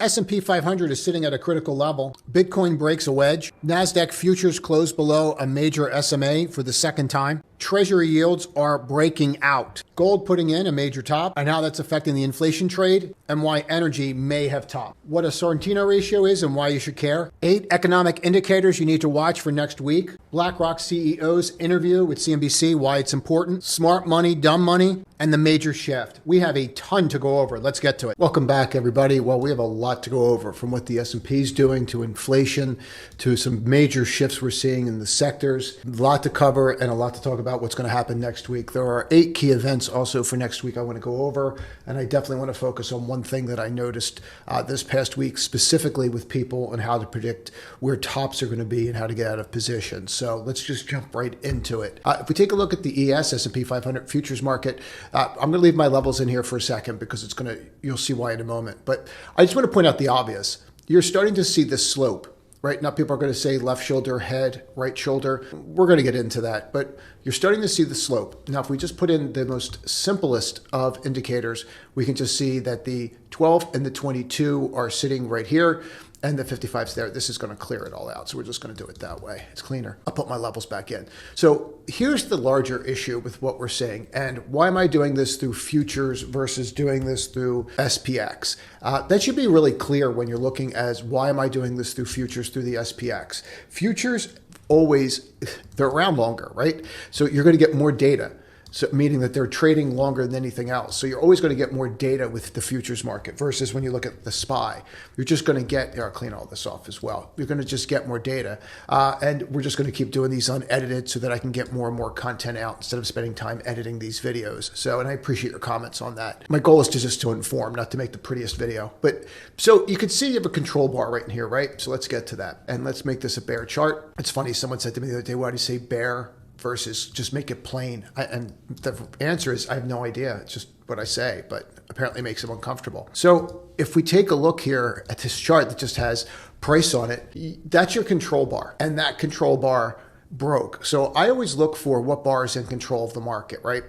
S&P 500 is sitting at a critical level. Bitcoin breaks a wedge. NASDAQ futures closed below a major SMA for the second time. Treasury yields are breaking out. Gold putting in a major top, and how that's affecting the inflation trade, and why energy may have topped. What a Sortino ratio is and why you should care. 8 economic indicators you need to watch for next week. Blackrock CEO's interview with CNBC, why it's important. Smart money, dumb money, and the major shift. We have a ton to go over. Let's get to it. Welcome back, everybody. Well, we have a lot to go over, from what the S&P is doing to inflation to some major shifts we're seeing in the sectors. A lot to cover and a lot to talk about what's going to happen next week. There are 8 key events also for next week I want to go over, and I definitely want to focus on one thing that I noticed this past week, specifically with people and how to predict where tops are going to be and how to get out of position. So let's just jump right into it. If we take a look at the S&P 500 futures market, I'm going to leave my levels in here for a second because you'll see why in a moment. But I just want to point out the obvious. You're starting to see the slope. Right now, people are going to say left shoulder, head, right shoulder. We're going to get into that, but you're starting to see the slope. Now, if we just put in the most simplest of indicators, we can just see that the 12 and the 22 are sitting right here, and the 55's there. This is going to clear it all out, so we're just going to do it that way. It's cleaner. I'll put my levels back in. So here's the larger issue with what we're saying, and why am I doing this through futures versus doing this through SPX? That should be really clear when you're looking as why am I doing this through futures through the SPX? Futures always, they're around longer, right? So you're going to get more data. So meaning that they're trading longer than anything else. So you're always going to get more data with the futures market versus when you look at the SPY. You're just going to get, here, I'll clean all this off as well. You're going to just get more data. And we're just going to keep doing these unedited so that I can get more and more content out instead of spending time editing these videos. So, and I appreciate your comments on that. My goal is just to inform, not to make the prettiest video. But so you can see you have a control bar right in here, right? So let's get to that. And let's make this a bear chart. It's funny, someone said to me the other day, why do you say bear versus just make it plain? And the answer is, I have no idea. It's just what I say, but apparently makes them uncomfortable. So if we take a look here at this chart that just has price on it, that's your control bar. And that control bar broke. So I always look for what bar is in control of the market, right?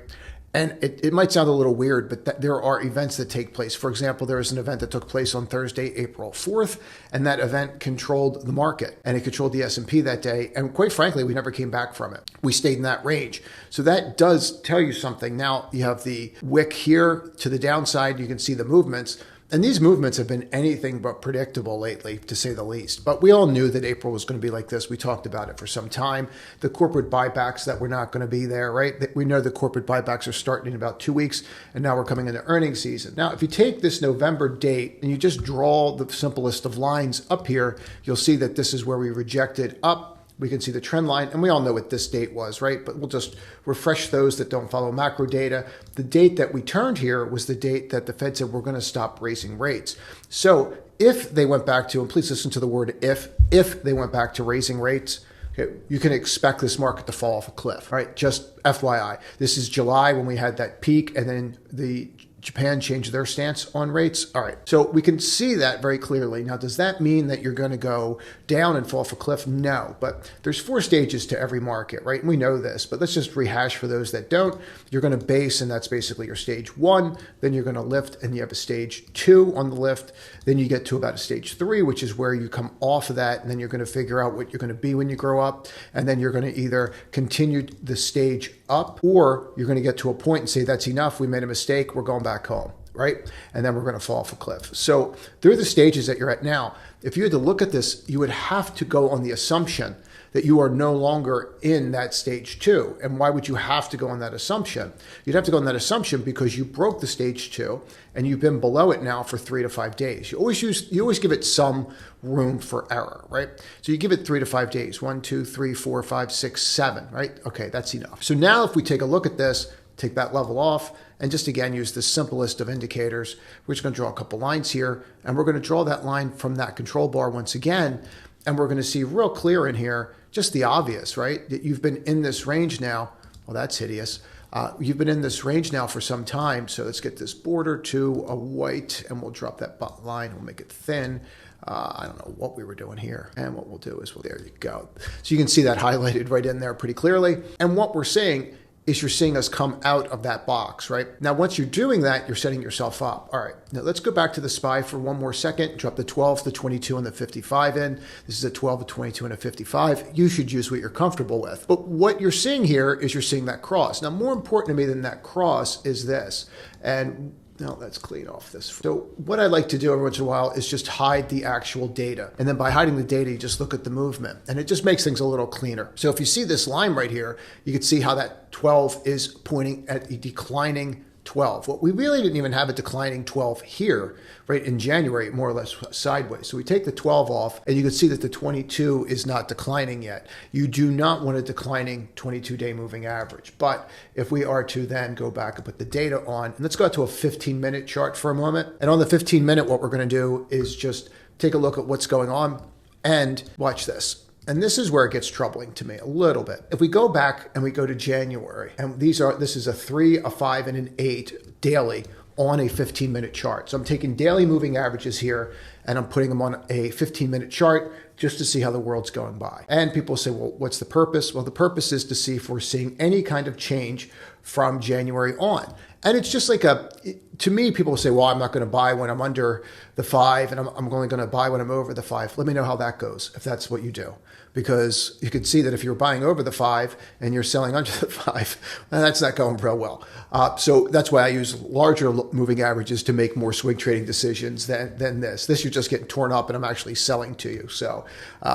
And it might sound a little weird, but there are events that take place. For example, there was an event that took place on Thursday, April 4th, and that event controlled the market, and it controlled the S&P that day. And quite frankly, we never came back from it. We stayed in that range. So that does tell you something. Now you have the wick here to the downside. You can see the movements. And these movements have been anything but predictable lately, to say the least. But we all knew that April was going to be like this. We talked about it for some time. The corporate buybacks that were not going to be there, right? We know the corporate buybacks are starting in about 2 weeks, and now we're coming into earnings season. Now, if you take this November date and you just draw the simplest of lines up here, you'll see that this is where we rejected up. We can see the trend line, and we all know what this date was, right? But we'll just refresh those that don't follow macro data. The date that we turned here was the date that the Fed said we're going to stop raising rates. So if they went back to, and please listen to the word if they went back to raising rates, okay, you can expect this market to fall off a cliff, right? Just FYI. This is July when we had that peak, and then Japan changed their stance on rates. All right, so we can see that very clearly. Now, does that mean that you're going to go down and fall off a cliff? No, but there's 4 stages to every market, right? And we know this, but let's just rehash for those that don't. You're going to base, and that's basically your stage 1. Then you're going to lift, and you have a stage 2 on the lift. Then you get to about a stage 3, which is where you come off of that, and then you're going to figure out what you're going to be when you grow up. And then you're going to either continue the stage up, or you're going to get to a point and say, that's enough. We made a mistake. We're going back home, right? And then we're going to fall off a cliff. So they're the stages that you're at now. If you had to look at this, you would have to go on the assumption that you are no longer in that stage 2. And why would you have to go on that assumption? You'd have to go on that assumption because you broke the stage 2 and you've been below it now for 3 to 5 days. You always give it some room for error, right? So you give it 3 to 5 days, 1, 2, 3, 4, 5, 6, 7, right? Okay, that's enough. So now if we take a look at this, take that level off, and just again use the simplest of indicators. We're just going to draw a couple lines here, and we're going to draw that line from that control bar once again, and we're going to see real clear in here just the obvious, right? That you've been in this range now. Well, that's hideous. You've been in this range now for some time, so let's get this border to a white, and we'll drop that line. We'll make it thin. I don't know what we were doing here. And what we'll do is, well, there you go. So you can see that highlighted right in there pretty clearly. And what we're saying is you're seeing us come out of that box, right? Now, once you're doing that, you're setting yourself up. All right, now let's go back to the SPY for one more second. Drop the 12, the 22, and the 55 in. This is a 12, a 22, and a 55. You should use what you're comfortable with. But what you're seeing here is you're seeing that cross. Now, more important to me than that cross is this. And now let's clean off this. So what I like to do every once in a while is just hide the actual data. And then by hiding the data, you just look at the movement. And it just makes things a little cleaner. So if you see this line right here, you can see how that 12 is pointing at a declining 12. Well, we really didn't even have a declining 12 here, right? In January, more or less sideways. So we take the 12 off and you can see that the 22 is not declining yet. You do not want a declining 22-day moving average. But if we are to then go back and put the data on, and let's go out to a 15-minute chart for a moment. And on the 15-minute, what we're going to do is just take a look at what's going on and watch this. And this is where it gets troubling to me a little bit. If we go back and we go to January, and this is a 3, a 5, and an 8 daily on a 15-minute chart. So I'm taking daily moving averages here and I'm putting them on a 15-minute chart just to see how the world's going by. And people say, well, what's the purpose? Well, the purpose is to see if we're seeing any kind of change from January on. And it's just like to me, people say, well, I'm not going to buy when I'm under the 5 and I'm only going to buy when I'm over the 5. Let me know how that goes, if that's what you do. Because you can see that if you're buying over the 5 and you're selling under the 5, that's not going real well. So that's why I use larger moving averages to make more swing trading decisions than this. This you're just getting torn up and I'm actually selling to you. So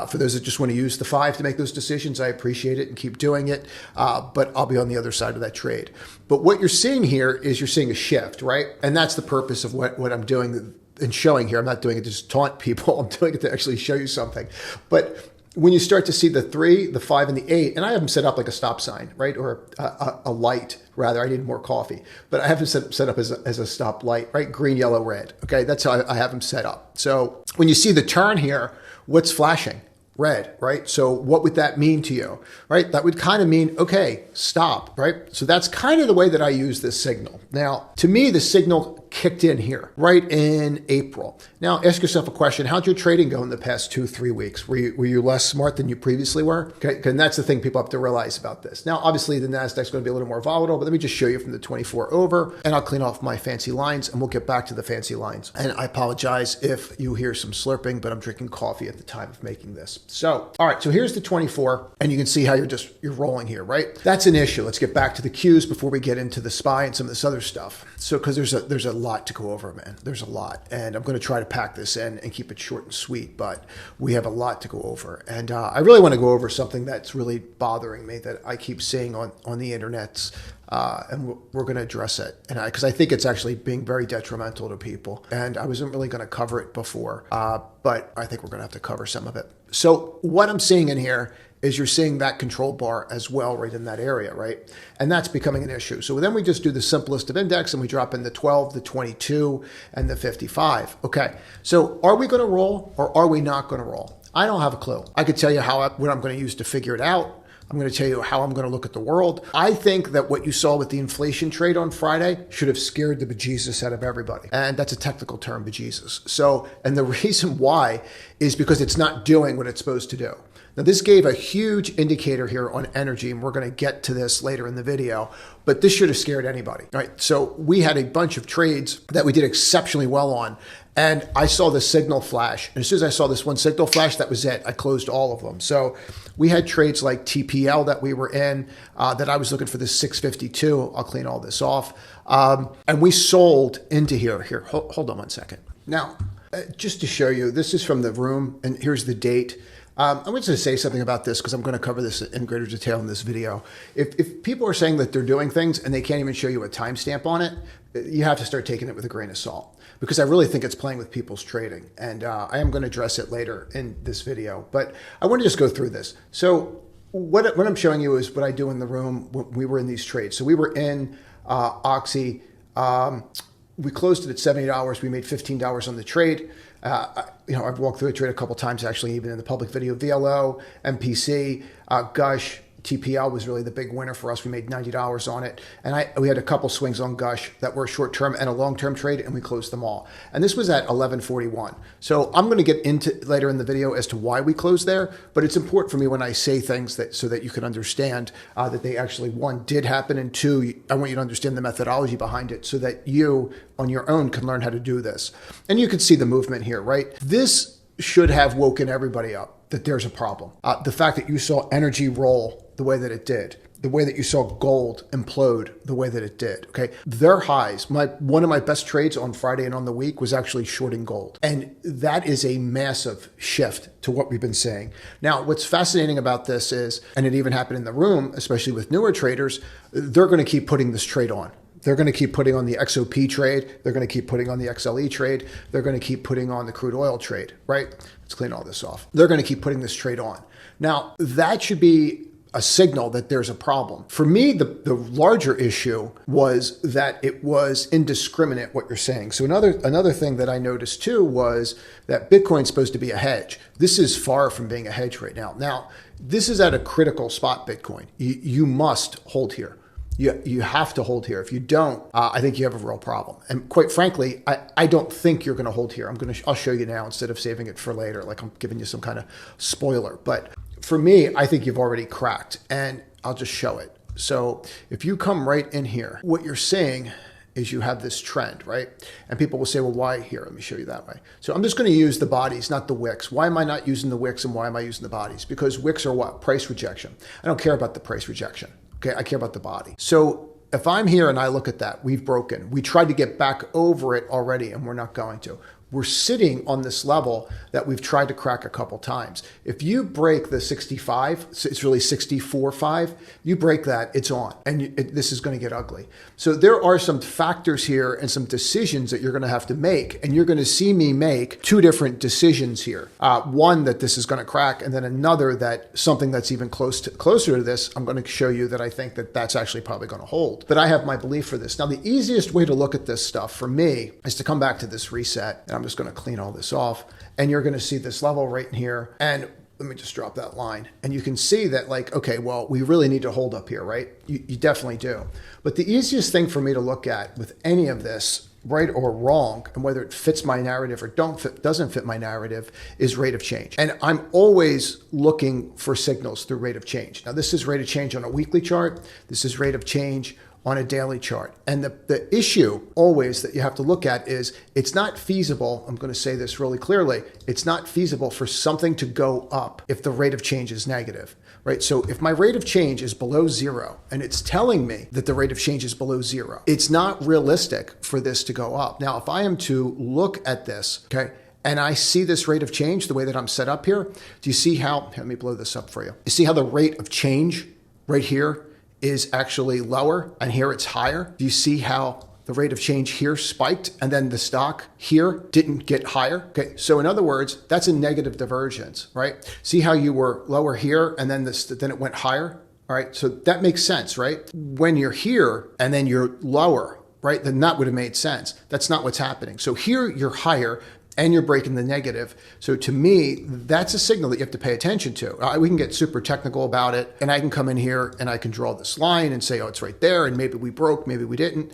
for those that just want to use the 5 to make those decisions, I appreciate it and keep doing it. But I'll be on the other side of that trade. But what you're seeing here is you're seeing a shift, right? And that's the purpose of what I'm doing and showing here. I'm not doing it to just taunt people. I'm doing it to actually show you something. But when you start to see the 3, the 5, and the 8, and I have them set up like a stop sign, right? Or a light, rather. I need more coffee. But I have them set up as a stop light, right? Green, yellow, red. Okay, that's how I have them set up. So when you see the turn here, what's flashing? Red, right? So what would that mean to you, right? That would kind of mean, okay, stop, right? So that's kind of the way that I use this signal. Now, to me, the signal kicked in here, right in April. Now, ask yourself a question. How'd your trading go in the past 2-3 weeks? Were you less smart than you previously were? Okay, and that's the thing people have to realize about this. Now, obviously, the Nasdaq's going to be a little more volatile, but let me just show you from the 24 over, and I'll clean off my fancy lines, and we'll get back to the fancy lines. And I apologize if you hear some slurping, but I'm drinking coffee at the time of making this. So, all right, so here's the 24, and you can see how you're rolling here, right? That's an issue. Let's get back to the cues before we get into the SPY and some of this other stuff. So, because there's a lot to go over, man. There's a lot, and I'm going to try to pack this in and keep it short and sweet, but we have a lot to go over. And I really want to go over something that's really bothering me that I keep seeing on the internets, and we're going to address it. And because I think it's actually being very detrimental to people, and I wasn't really going to cover it before, but I think we're going to have to cover some of it. So what I'm seeing in here is you're seeing that control bar as well right in that area, right? And that's becoming an issue. So then we just do the simplest of index and we drop in the 12, the 22, and the 55. Okay, so are we going to roll or are we not going to roll? I don't have a clue. I could tell you what I'm going to use to figure it out. I'm going to tell you how I'm going to look at the world. I think that what you saw with the inflation trade on Friday should have scared the bejesus out of everybody. And that's a technical term, bejesus. So, and the reason why is because it's not doing what it's supposed to do. Now, this gave a huge indicator here on energy, and we're going to get to this later in the video, but this should have scared anybody, right? So we had a bunch of trades that we did exceptionally well on, and I saw the signal flash. And as soon as I saw this one signal flash, that was it. I closed all of them. So we had trades like TPL that we were in, that I was looking for this 652. I'll clean all this off. And we sold into here. Here, hold on one second. Now, just to show you, this is from the room, and here's the date. I'm going to say something about this because I'm going to cover this in greater detail in this video. If people are saying that they're doing things and they can't even show you a timestamp on it, you have to start taking it with a grain of salt, because I really think it's playing with people's trading. And I am going to address it later in this video, but I want to just go through this. So what I'm showing you is what I do in the room when we were in these trades. So we were in Oxy. We closed it at $70. We made $15 on the trade. I've walked through a trade a couple times, actually, even in the public video. VLO, MPC, Gush, TPL was really the big winner for us. We made $90 on it. And we had a couple swings on Gush that were a short-term and a long-term trade, and we closed them all. And this was at 11:41. So I'm going to get into later in the video as to why we closed there, but it's important for me when I say things so that you can understand that they actually, one, did happen, and two, I want you to understand the methodology behind it so that you on your own can learn how to do this. And you can see the movement here, right? This should have woken everybody up that there's a problem. The fact that you saw energy roll the way that it did, the way that you saw gold implode the way that it did, okay? Their highs, one of my best trades on Friday and on the week was actually shorting gold. And that is a massive shift to what we've been saying. Now, what's fascinating about this is, and it even happened in the room, especially with newer traders, they're going to keep putting this trade on. They're going to keep putting on the XOP trade. They're going to keep putting on the XLE trade. They're going to keep putting on the crude oil trade, right? Let's clean all this off. They're going to keep putting this trade on. Now, that should be a signal that there's a problem. For me, the larger issue was that it was indiscriminate what you're saying. So another thing that I noticed too was that Bitcoin's supposed to be a hedge. This is far from being a hedge right now. Now, this is at a critical spot, Bitcoin. You must hold here. You have to hold here. If you don't, I think you have a real problem. And quite frankly, I don't think you're going to hold here. I'll show you now instead of saving it for later, like I'm giving you some kind of spoiler. But for me, I think you've already cracked, and I'll just show it. So if you come right in here, what you're saying is you have this trend, right? And people will say, well, why here? Let me show you that way. So I'm just going to use the bodies, not the wicks. Why am I not using the wicks, and why am I using the bodies? Because wicks are what? Price rejection. I don't care about the price rejection. Okay, I care about the body. So if I'm here and I look at that, we've broken. We tried to get back over it already, and we're not going to. We're sitting on this level that we've tried to crack a couple times. If you break the 65, it's really 64.5, you break that, it's on, and this is going to get ugly. So there are some factors here and some decisions that you're going to have to make, and you're going to see me make two different decisions here. One, that this is going to crack, and then another that something that's even closer to this, I'm going to show you that I think that that's actually probably going to hold. But I have my belief for this. Now, the easiest way to look at this stuff for me is to come back to this reset, and I'm just going to clean all this off, and you're going to see this level right in here. And let me just drop that line. And you can see that, like, okay, well, we really need to hold up here, right? You definitely do. But the easiest thing for me to look at with any of this, right or wrong, and whether it fits my narrative or doesn't fit my narrative, is rate of change. And I'm always looking for signals through rate of change. Now, this is rate of change on a weekly chart. This is rate of change on a daily chart. And the issue always that you have to look at is it's not feasible, I'm going to say this really clearly, it's not feasible for something to go up if the rate of change is negative, right? So if my rate of change is below zero and it's telling me that the rate of change is below zero, it's not realistic for this to go up. Now, if I am to look at this, okay, and I see this rate of change the way that I'm set up here, do you see how, let me blow this up for you. You see how the rate of change right here is actually lower, and here it's higher? Do you see how the rate of change here spiked and then the stock here didn't get higher? Okay, so in other words, that's a negative divergence, right? See how you were lower here and then it went higher? All right, so that makes sense, right? When you're here and then you're lower, right, then that would have made sense. That's not what's happening. So here you're higher and you're breaking the negative. So to me, that's a signal that you have to pay attention to. We can get super technical about it, and I can come in here and I can draw this line and say, oh, it's right there, and maybe we broke, maybe we didn't.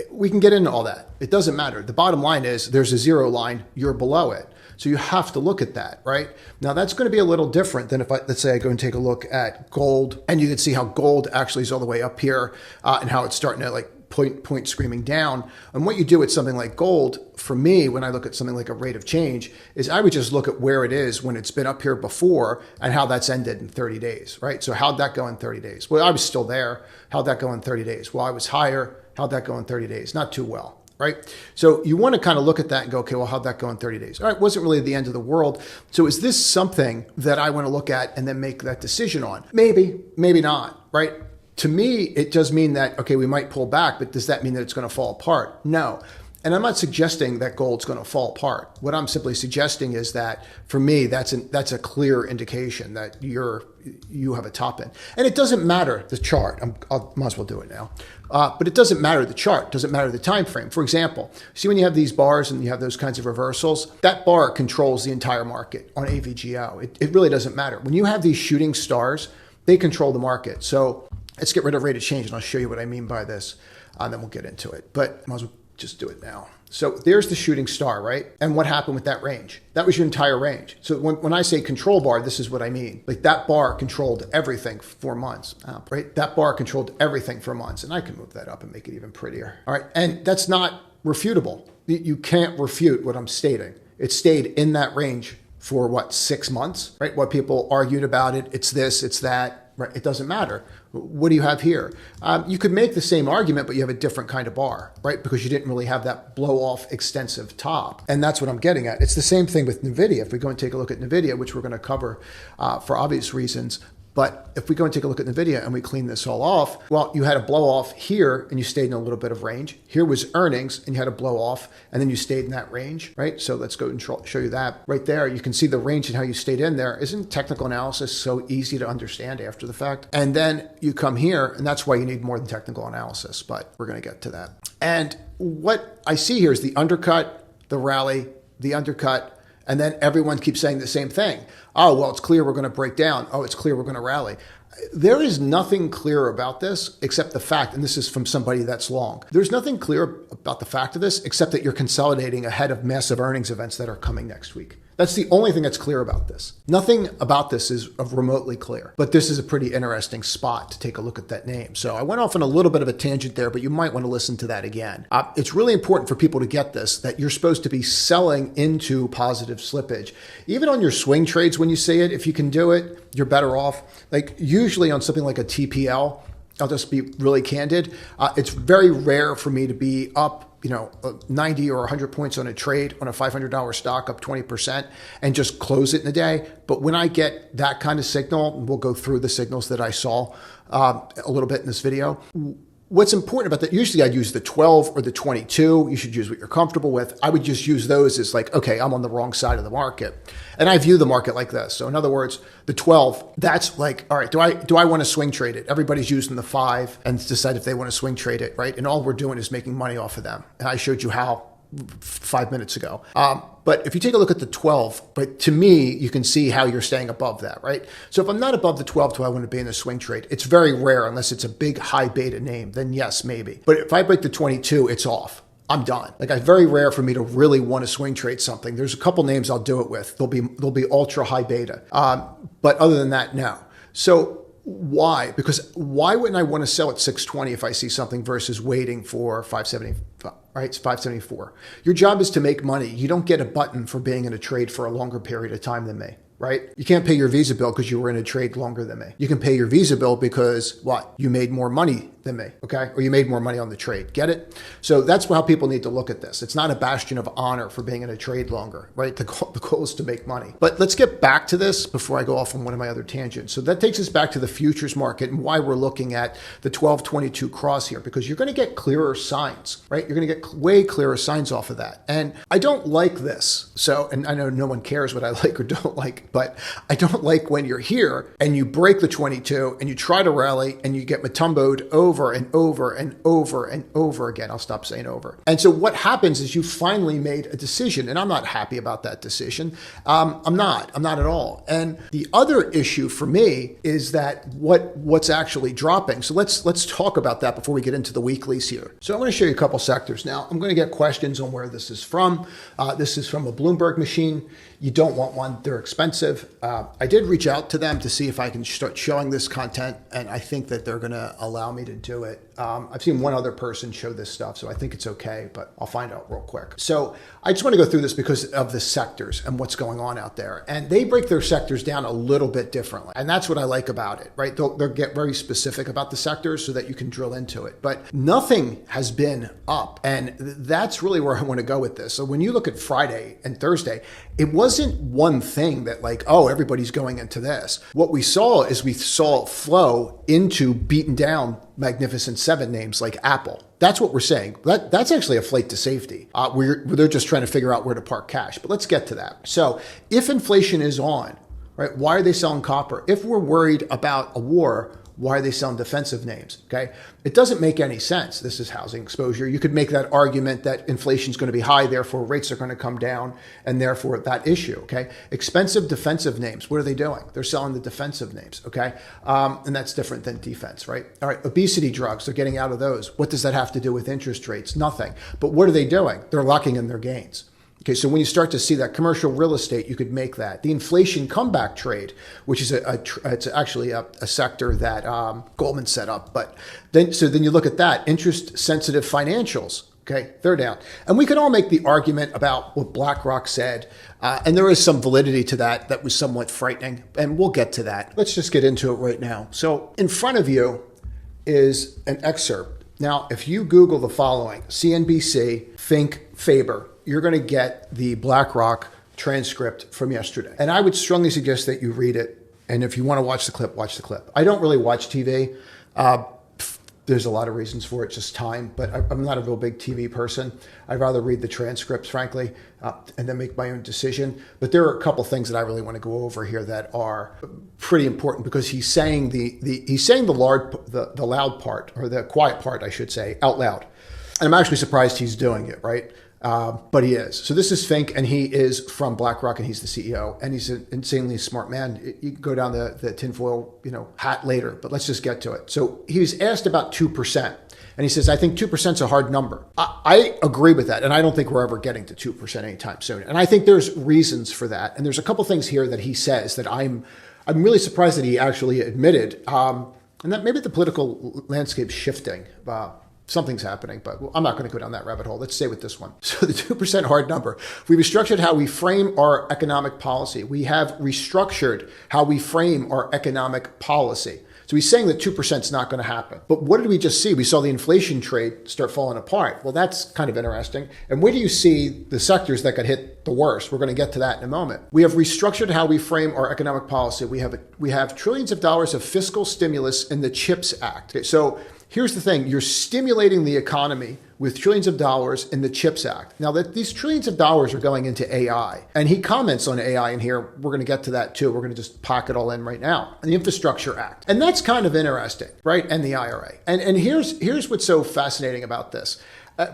We can get into all that. It doesn't matter. The bottom line is there's a zero line, you're below it. So you have to look at that, right? Now that's going to be a little different than if let's say I go and take a look at gold, and you can see how gold actually is all the way up here and how it's starting to like point screaming down. And what you do with something like gold, for me, when I look at something like a rate of change, is I would just look at where it is when it's been up here before and how that's ended in 30 days, right? So how'd that go in 30 days? Well, I was still there. How'd that go in 30 days? Well, I was higher. How'd that go in 30 days? Not too well, right? So you want to kind of look at that and go, okay, well, how'd that go in 30 days? All right, wasn't really the end of the world. So is this something that I want to look at and then make that decision on? Maybe, maybe not, right? To me, it does mean that, okay, we might pull back, but does that mean that it's going to fall apart? No. And I'm not suggesting that gold's going to fall apart. What I'm simply suggesting is that, for me, that's a clear indication that you have a top end. And it doesn't matter the chart. I might as well do it now. But it doesn't matter the chart. It doesn't matter the time frame. For example, see when you have these bars and you have those kinds of reversals, that bar controls the entire market on AVGO. It really doesn't matter. When you have these shooting stars, They control the market. So let's get rid of rate of change, and I'll show you what I mean by this, and then we'll get into it. But I might as well just do it now. So there's the shooting star, right? And what happened with that range? That was your entire range. So when I say control bar, this is what I mean. Like that bar controlled everything for months, right? That bar controlled everything for months. And I can move that up and make it even prettier. All right. And that's not refutable. You can't refute what I'm stating. It stayed in that range for what, 6 months, right? What people argued about it, it's this, it's that, right? It doesn't matter. What do you have here? You could make the same argument, but you have a different kind of bar, right? Because you didn't really have that blow off extensive top. And that's what I'm getting at. It's the same thing with NVIDIA. If we go and take a look at NVIDIA, which we're going to cover for obvious reasons, but if we go and take a look at NVIDIA and we clean this all off, well, you had a blow off here and you stayed in a little bit of range. Here was earnings and you had a blow off and then you stayed in that range, right? So let's go and show you that right there. You can see the range and how you stayed in there. Isn't technical analysis so easy to understand after the fact? And then you come here, and that's why you need more than technical analysis, but we're going to get to that. And what I see here is the undercut, the rally, the undercut, and then everyone keeps saying the same thing. Oh, well, it's clear we're going to break down. Oh, it's clear we're going to rally. There is nothing clear about this except the fact, and this is from somebody that's long, there's nothing clear about the fact of this except that you're consolidating ahead of massive earnings events that are coming next week. That's the only thing that's clear about this. Nothing about this is remotely clear, but this is a pretty interesting spot to take a look at that name. So I went off on a little bit of a tangent there, but you might want to listen to that again. It's really important for people to get this, that you're supposed to be selling into positive slippage. Even on your swing trades, when you see it, if you can do it, you're better off. Like usually on something like a TPL, I'll just be really candid. It's very rare for me to be up 90 or 100 points on a trade on a $500 stock up 20% and just close it in a day. But when I get that kind of signal, and we'll go through the signals that I saw a little bit in this video. What's important about that, usually I'd use the 12 or the 22. You should use what you're comfortable with. I would just use those as like, okay, I'm on the wrong side of the market. And I view the market like this. So in other words, the 12, that's like, all right, do I want to swing trade it? Everybody's using the 5 and decide if they want to swing trade it, right? And all we're doing is making money off of them. And I showed you how 5 minutes ago. But if you take a look at the 12, but to me, you can see how you're staying above that, right? So if I'm not above the 12, do I want to be in a swing trade? It's very rare unless it's a big high beta name, then yes, maybe. But if I break the 22, it's off. I'm done. Like it's very rare for me to really want to swing trade something. There's a couple names I'll do it with. They'll be ultra high beta. But other than that, no. So why? Because why wouldn't I want to sell at 620 if I see something versus waiting for 575? Right, it's 574. Your job is to make money. You don't get a button for being in a trade for a longer period of time than me, right? You can't pay your Visa bill because you were in a trade longer than me. You can pay your Visa bill because what? You made more money than me, okay? Or you made more money on the trade. Get it? So that's how people need to look at this. It's not a bastion of honor for being in a trade longer, right? The goal is to make money. But let's get back to this before I go off on one of my other tangents. So that takes us back to the futures market and why we're looking at the 1222 cross here, because you're going to get clearer signs, right? You're going to get way clearer signs off of that. And I don't like this. So, and I know no one cares what I like or don't like, but I don't like when you're here and you break the 22 and you try to rally and you get matumboed over and over and over and over again. I'll stop saying over. And so what happens is you finally made a decision, and I'm not happy about that decision. I'm not at all. And the other issue for me is that what's actually dropping. So let's talk about that before we get into the weeklies here. So I'm going to show you a couple sectors. Now I'm going to get questions on where this is from. This is from a Bloomberg machine. You don't want one. They're expensive. I did reach out to them to see if I can start showing this content, and I think that they're going to allow me to do it. I've seen one other person show this stuff, so I think it's okay, but I'll find out real quick. So I just want to go through this because of the sectors and what's going on out there. And they break their sectors down a little bit differently. And that's what I like about it, right? They'll get very specific about the sectors so that you can drill into it. But nothing has been up. And that's really where I want to go with this. So when you look at Friday and Thursday, it wasn't one thing that like, oh, everybody's going into this. What we saw is we saw flow into beaten down Magnificent Seven names like Apple. That's what we're saying. That's actually a flight to safety. They're just trying to figure out where to park cash. But let's get to that. So if inflation is on, right, why are they selling copper? If we're worried about a war, Why are they selling defensive names? Okay. It doesn't make any sense. This is housing exposure. You could make that argument that inflation is going to be high, therefore rates are going to come down, and therefore that issue. Okay. Expensive defensive names. What are they doing? They're selling the defensive names. Okay. And that's different than defense, right? All right. Obesity drugs. They're getting out of those. What does that have to do with interest rates? Nothing. But what are they doing? They're locking in their gains. Okay, so when you start to see that commercial real estate, you could make that. The inflation comeback trade, which is it's actually a sector that Goldman set up. But then you look at that, interest sensitive financials. Okay, they're down. And we can all make the argument about what BlackRock said. And there is some validity to that that was somewhat frightening. And we'll get to that. Let's just get into it right now. So in front of you is an excerpt. Now, if you Google the following, CNBC, Think, Faber, you're going to get the BlackRock transcript from yesterday. And I would strongly suggest that you read it. And if you want to watch the clip, watch the clip. I don't really watch TV. There's a lot of reasons for it, just time. But I'm not a real big TV person. I'd rather read the transcripts, frankly, and then make my own decision. But there are a couple things that I really want to go over here that are pretty important because he's saying the loud part, or the quiet part, I should say, out loud. And I'm actually surprised he's doing it, right? But he is. So this is Fink, and he is from BlackRock, and he's the CEO, and he's an insanely smart man. You can go down the tinfoil, hat later, but let's just get to it. So he was asked about 2%, and he says, I think 2% is a hard number. I agree with that, and I don't think we're ever getting to 2% anytime soon. And I think there's reasons for that, and there's a couple things here that he says that I'm really surprised that he actually admitted, and that maybe the political landscape's shifting. Something's happening, but I'm not going to go down that rabbit hole. Let's stay with this one. So the 2% hard number. We've restructured how we frame our economic policy. We have restructured how we frame our economic policy. So he's saying that 2% is not going to happen. But what did we just see? We saw the inflation trade start falling apart. Well, that's kind of interesting. And where do you see the sectors that got hit the worst? We're going to get to that in a moment. We have restructured how we frame our economic policy. We have trillions of dollars of fiscal stimulus in the CHIPS Act. Okay, so here's the thing. You're stimulating the economy with trillions of dollars in the CHIPS Act. Now that these trillions of dollars are going into AI, and he comments on AI in here, we're going to get to that too. We're going to just pack it all in right now. And the Infrastructure Act. And that's kind of interesting, right? And the IRA. And here's what's so fascinating about this.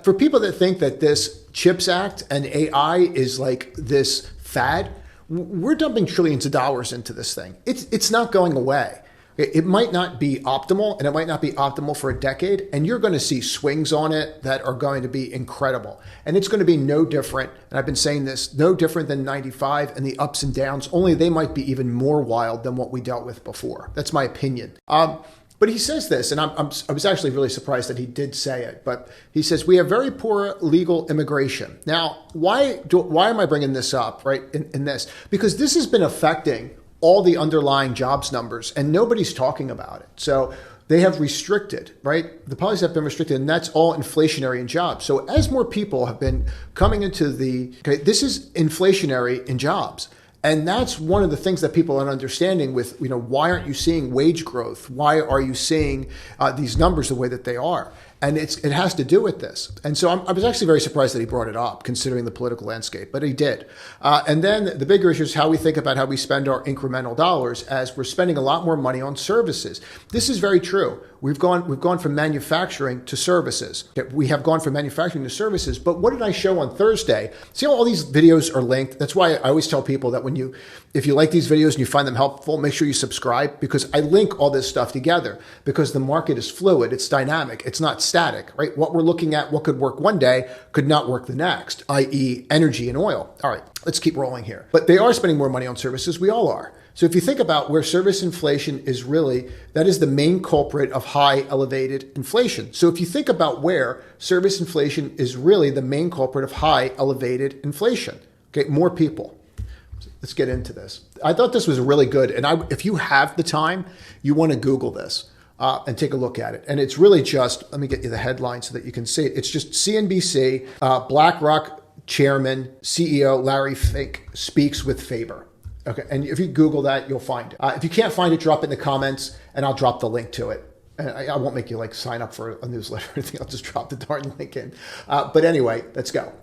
For people that think that this CHIPS Act and AI is like this fad, we're dumping trillions of dollars into this thing. It's not going away. It might not be optimal, and it might not be optimal for a decade, and you're going to see swings on it that are going to be incredible. And it's going to be no different, and I've been saying this, no different than 95 and the ups and downs, only they might be even more wild than what we dealt with before. That's my opinion. But he says this, and I was actually really surprised that he did say it, but he says, we have very poor legal immigration. Now, why am I bringing this up, right, in this? Because this has been affecting all the underlying jobs numbers, and nobody's talking about it. So they have restricted, right? The policies have been restricted, and that's all inflationary in jobs. So as more people have been coming into this is inflationary in jobs. And that's one of the things that people aren't understanding with, why aren't you seeing wage growth? Why are you seeing these numbers the way that they are? And it has to do with this. And so I was actually very surprised that he brought it up, considering the political landscape, but he did. And then the bigger issue is how we think about how we spend our incremental dollars, as we're spending a lot more money on services. This is very true. We've gone from manufacturing to services. We have gone from manufacturing to services. But what did I show on Thursday? See how all these videos are linked? That's why I always tell people that if you like these videos and you find them helpful, make sure you subscribe, because I link all this stuff together, because the market is fluid. It's dynamic. It's not static, right? What we're looking at, what could work one day could not work the next, i.e. energy and oil. All right, let's keep rolling here. But they are spending more money on services. We all are. So if you think about where service inflation is really, that is the main culprit of high elevated inflation. So if you think about where service inflation is really the main culprit of high elevated inflation, okay, more people. Let's get into this. I thought this was really good. And if you have the time, you want to Google this and take a look at it. And it's really just, let me get you the headline so that you can see it. It's just CNBC, BlackRock Chairman, CEO Larry Fink speaks with Faber. Okay, and if you Google that, you'll find it. If you can't find it, drop it in the comments, and I'll drop the link to it. And I won't make you sign up for a newsletter or anything. I'll just drop the darn link in. But anyway, let's go.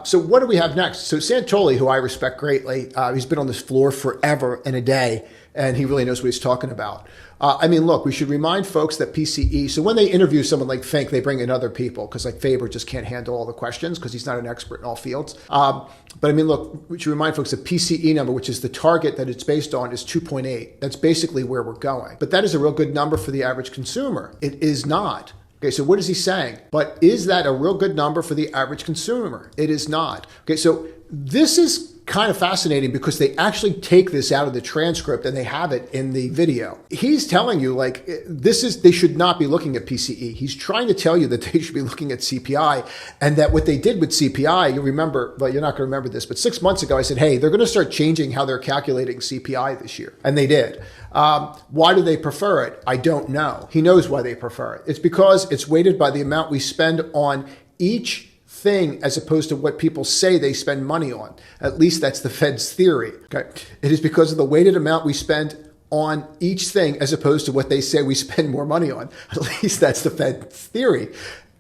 So what do we have next? So Santoli, who I respect greatly, he's been on this floor forever and a day. and he really knows what he's talking about. I mean, look, we should remind folks that PCE, so when they interview someone like Fink, they bring in other people because like Faber just can't handle all the questions because he's not an expert in all fields. But I mean, look, we should remind folks the PCE number, which is the target that it's based on, is 2.8. That's basically where we're going. But that is a real good number for the average consumer. It is not. Okay, so what is he saying? But is that a real good number for the average consumer? It is not. Okay, so this is kind of fascinating because they actually take this out of the transcript and they have it in the video. He's telling you like they should not be looking at PCE. He's trying to tell you that they should be looking at CPI, and that what they did with CPI, you remember, but you're not going to remember this, but 6 months ago I said, hey, they're going to start changing how they're calculating CPI this year. And they did. Why do they prefer it? I don't know. He knows why they prefer it. It's because it's weighted by the amount we spend on each thing as opposed to what people say they spend money on. At least that's the Fed's theory. Okay. It is because of the weighted amount we spend on each thing as opposed to what they say we spend more money on. At least that's the Fed's theory.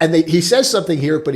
And he says something here, but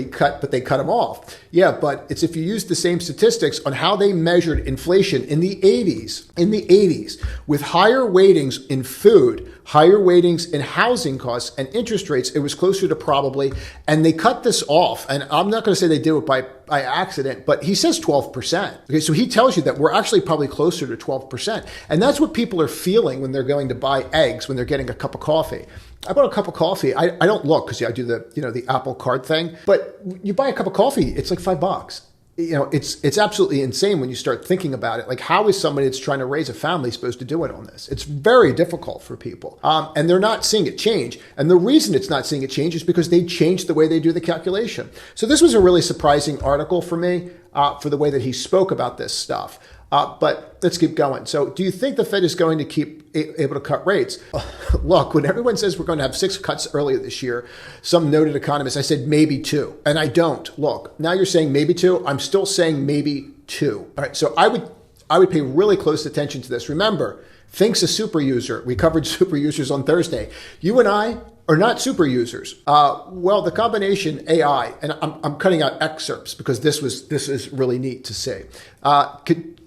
they cut him off. Yeah, but it's if you use the same statistics on how they measured inflation in the 80s, with higher weightings in food, higher weightings in housing costs and interest rates, it was closer to probably, and they cut this off. And I'm not going to say they did it by accident, but he says 12%. Okay, so he tells you that we're actually probably closer to 12%. And that's what people are feeling when they're going to buy eggs, when they're getting a cup of coffee. I bought a cup of coffee. I don't look because I do the Apple Card thing, but you buy a cup of coffee, it's like $5. It's absolutely insane when you start thinking about it. Like, how is somebody that's trying to raise a family supposed to do it on this? It's very difficult for people. And they're not seeing it change. And the reason it's not seeing it change is because they changed the way they do the calculation. So this was a really surprising article for me, for the way that he spoke about this stuff. But let's keep going. So do you think the Fed is going to keep able to cut rates? Look, when everyone says we're going to have 6 cuts earlier this year, some noted economists, I said maybe 2. And I don't. Look, now you're saying maybe 2. I'm still saying maybe 2. All right. So I would pay really close attention to this. Remember, Fink's a super user. We covered super users on Thursday. You and I are not super users. Well, the combination AI, and I'm cutting out excerpts because this is really neat to see,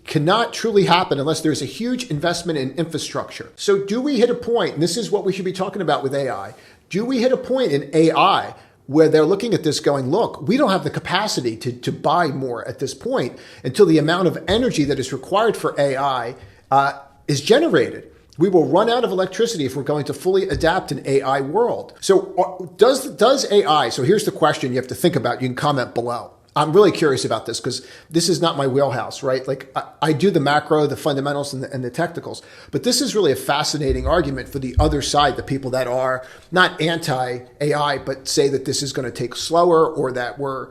cannot truly happen unless there's a huge investment in infrastructure. So do we hit a point, and this is what we should be talking about with AI, do we hit a point in AI where they're looking at this going, look, we don't have the capacity to buy more at this point until the amount of energy that is required for AI is generated. We will run out of electricity if we're going to fully adapt an AI world. So does AI, so here's the question you have to think about. You can comment below. I'm really curious about this because this is not my wheelhouse, right? Like I do the macro, the fundamentals, and the technicals, but this is really a fascinating argument for the other side, the people that are not anti-AI, but say that this is going to take slower or that we're,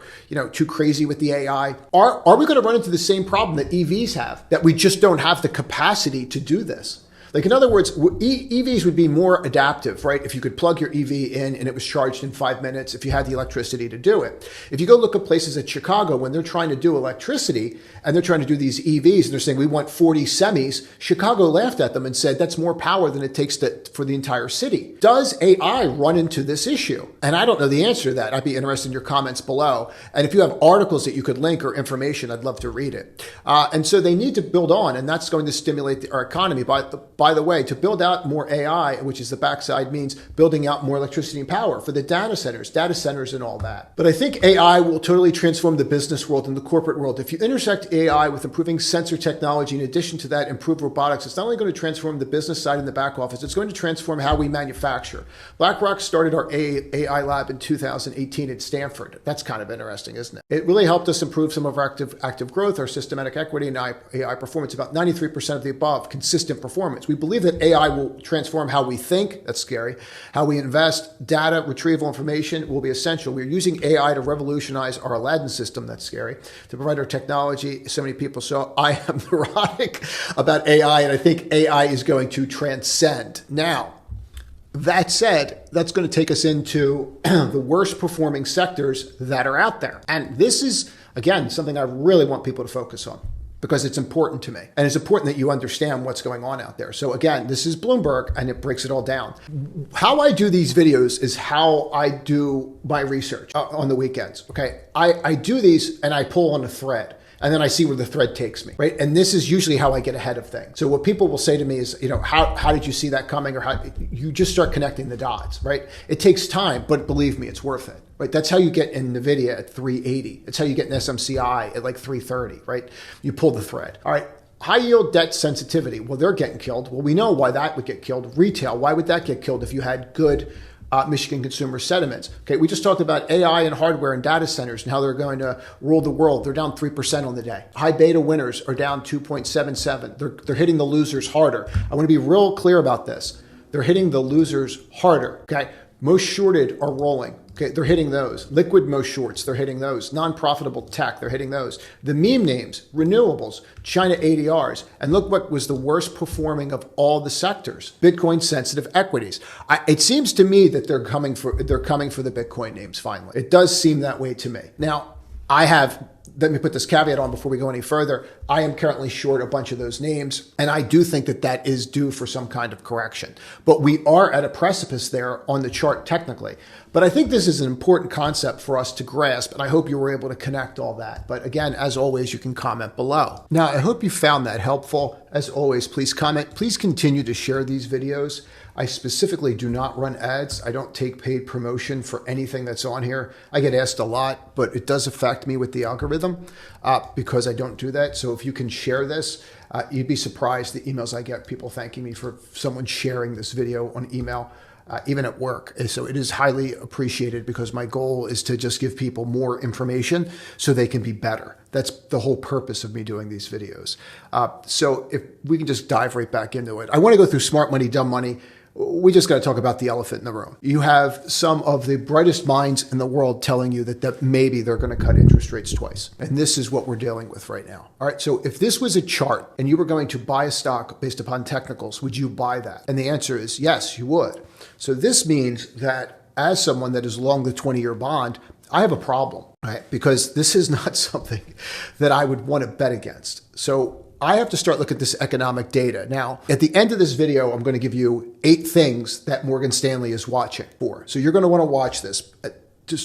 too crazy with the AI. Are we going to run into the same problem that EVs have, that we just don't have the capacity to do this? Like, in other words, EVs would be more adaptive, right? If you could plug your EV in and it was charged in 5 minutes, if you had the electricity to do it. If you go look at places at Chicago, when they're trying to do electricity and they're trying to do these EVs and they're saying, we want 40 semis, Chicago laughed at them and said, that's more power than it takes for the entire city. Does AI run into this issue? And I don't know the answer to that. I'd be interested in your comments below. And if you have articles that you could link or information, I'd love to read it. And so they need to build on, and that's going to stimulate our economy. By the way, to build out more AI, which is the backside, means building out more electricity and power for the data centers and all that. But I think AI will totally transform the business world and the corporate world. If you intersect AI with improving sensor technology, in addition to that, improve robotics, it's not only going to transform the business side and the back office, it's going to transform how we manufacture. Blackrock started our AI lab in 2018 at Stanford. That's kind of interesting, isn't it? It really helped us improve some of our active growth, our systematic equity, and AI performance, about 93% of the above, consistent performance. We believe that AI will transform how we think, that's scary, how we invest, data, retrieval information will be essential. We're using AI to revolutionize our Aladdin system, that's scary, to provide our technology. So many people, so I am neurotic about AI, and I think AI is going to transcend. Now, that said, that's going to take us into the worst performing sectors that are out there. And this is, again, something I really want people to focus on, because it's important to me. And it's important that you understand what's going on out there. So again, this is Bloomberg and it breaks it all down. How I do these videos is how I do my research on the weekends. Okay. I do these and I pull on a thread. and then I see where the thread takes me, right? And this is usually how I get ahead of things. So what people will say to me is, how did you see that coming? Or how you just start connecting the dots, right? It takes time, but believe me, it's worth it, right? That's how you get in NVIDIA at 380. It's how you get in SMCI at like 330, right? You pull the thread. All right. High yield debt sensitivity. Well, they're getting killed. Well, we know why that would get killed. Retail. Why would that get killed if you had good Michigan consumer sentiments? Okay, we just talked about AI and hardware and data centers and how they're going to rule the world. They're down 3% on the day. High beta winners are down 2.77. They're hitting the losers harder. I want to be real clear about this. They're hitting the losers harder. Okay, most shorted are rolling. Okay, they're hitting those. Liquid most shorts, they're hitting those. Non-profitable tech, they're hitting those. The meme names, renewables, China ADRs, and look what was the worst performing of all the sectors: Bitcoin sensitive equities. It seems to me that they're coming for the Bitcoin names finally. It does seem that way to me. Now, let me put this caveat on before we go any further. I am currently short a bunch of those names, and I do think that that is due for some kind of correction. But we are at a precipice there on the chart technically. But I think this is an important concept for us to grasp, and I hope you were able to connect all that. But again, as always, you can comment below. Now, I hope you found that helpful. As always, please comment. Please continue to share these videos. I specifically do not run ads. I don't take paid promotion for anything that's on here. I get asked a lot, but it does affect me with the algorithm because I don't do that. So if you can share this, you'd be surprised the emails I get, people thanking me for someone sharing this video on email, even at work. So it is highly appreciated because my goal is to just give people more information so they can be better. That's the whole purpose of me doing these videos. So if we can just dive right back into it. I want to go through smart money, dumb money. We just got to talk about the elephant in the room. You have some of the brightest minds in the world telling you that maybe they're going to cut interest rates twice. And this is what we're dealing with right now. All right. So if this was a chart and you were going to buy a stock based upon technicals, would you buy that? And the answer is yes, you would. So this means that as someone that is long the 20-year bond, I have a problem, right? Because this is not something that I would want to bet against. So I have to start looking at this economic data. Now, at the end of this video, I'm going to give you 8 things that Morgan Stanley is watching for. So you're going to want to watch this,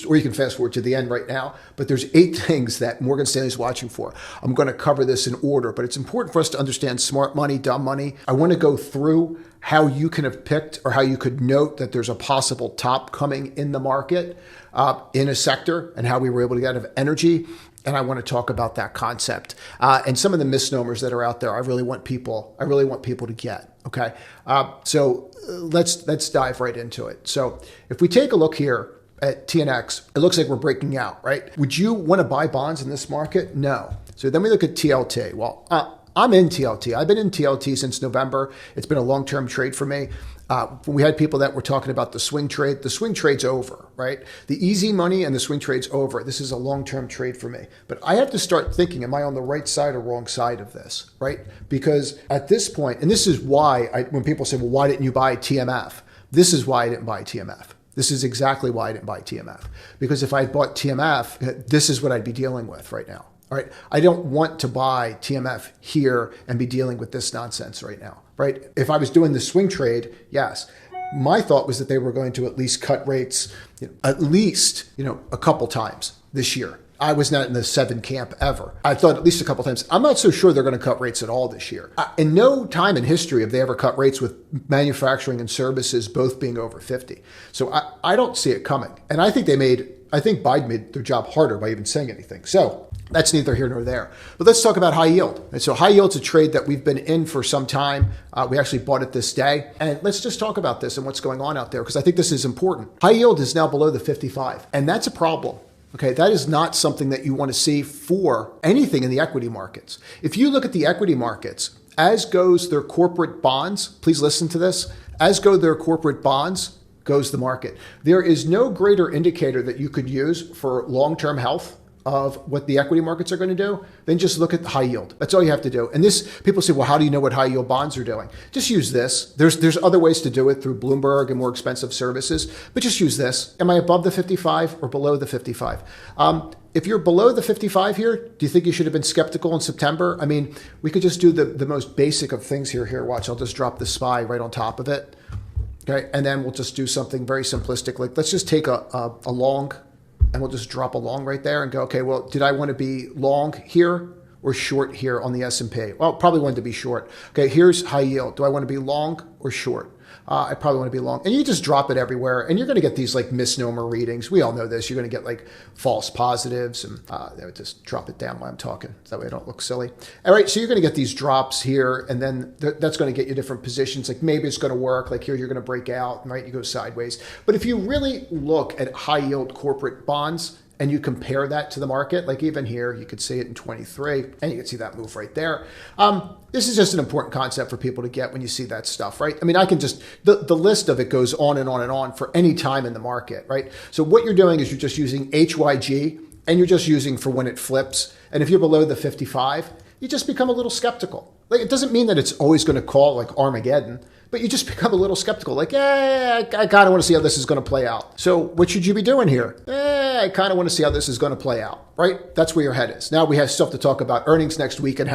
or you can fast forward to the end right now, but there's 8 things that Morgan Stanley is watching for. I'm going to cover this in order, but it's important for us to understand smart money, dumb money. I want to go through how you can have picked or how you could note that there's a possible top coming in the market in a sector and how we were able to get out of energy. And I want to talk about that concept and some of the misnomers that are out there. I really want people to get. Okay, so let's dive right into it. So if we take a look here at TNX, it looks like we're breaking out, right? Would you want to buy bonds in this market? No. So then we look at TLT. Well, I'm in TLT. I've been in TLT since November. It's been a long-term trade for me. We had people that were talking about the swing trade. The swing trade's over, right? The easy money and the swing trade's over. This is a long-term trade for me. But I have to start thinking, am I on the right side or wrong side of this, right? Because at this point, and this is why when people say, well, why didn't you buy TMF? This is why I didn't buy TMF. This is exactly why I didn't buy TMF. Because if I had bought TMF, this is what I'd be dealing with right now. All right. I don't want to buy TMF here and be dealing with this nonsense right now, right? If I was doing the swing trade, yes. My thought was that they were going to at least cut rates, at least, a couple times this year. I was not in the 7 camp ever. I thought at least a couple times. I'm not so sure they're going to cut rates at all this year. In no time in history have they ever cut rates with manufacturing and services both being over 50. So I don't see it coming. And I think Biden made their job harder by even saying anything. So that's neither here nor there. But let's talk about high yield. And so high yield's a trade that we've been in for some time. We actually bought it this day. And let's just talk about this and what's going on out there, because I think this is important. High yield is now below the 55, and that's a problem. Okay, that is not something that you want to see for anything in the equity markets. If you look at the equity markets, as goes their corporate bonds, please listen to this, as go their corporate bonds, goes the market. There is no greater indicator that you could use for long-term health of what the equity markets are going to do, then just look at the high yield. That's all you have to do. And this, people say, well, how do you know what high yield bonds are doing? Just use this. There's other ways to do it through Bloomberg and more expensive services, but just use this. Am I above the 55 or below the 55? If you're below the 55 here, do you think you should have been skeptical in September? I mean, we could just do the most basic of things here. Here, watch, I'll just drop the SPY right on top of it. Okay, and then we'll just do something very simplistic. Like, let's just take a long, and we'll just drop a long right there and go, okay, well, did I want to be long here or short here on the S&P? Well, probably want to be short. Okay, here's high yield. Do I want to be long or short? I probably want to be long. And you just drop it everywhere, and you're going to get these like misnomer readings. We all know this. You're going to get like false positives, and I would just drop it down while I'm talking. That way I don't look silly. All right, so you're going to get these drops here, and then that's going to get you different positions. Like maybe it's going to work. Like here you're going to break out, right? You go sideways. But if you really look at high yield corporate bonds, and you compare that to the market, like even here, you could see it in 23, and you can see that move right there. This is just an important concept for people to get when you see that stuff, right? I mean, I can just, the list of it goes on and on and on for any time in the market, right? So what you're doing is you're just using HYG, and you're just using for when it flips. And if you're below the 55, you just become a little skeptical. Like, it doesn't mean that it's always going to call like Armageddon, but you just become a little skeptical. Like, I kind of want to see how this is going to play out. So what should you be doing here? I kind of want to see how this is going to play out, right? That's where your head is. Now we have stuff to talk about earnings next week and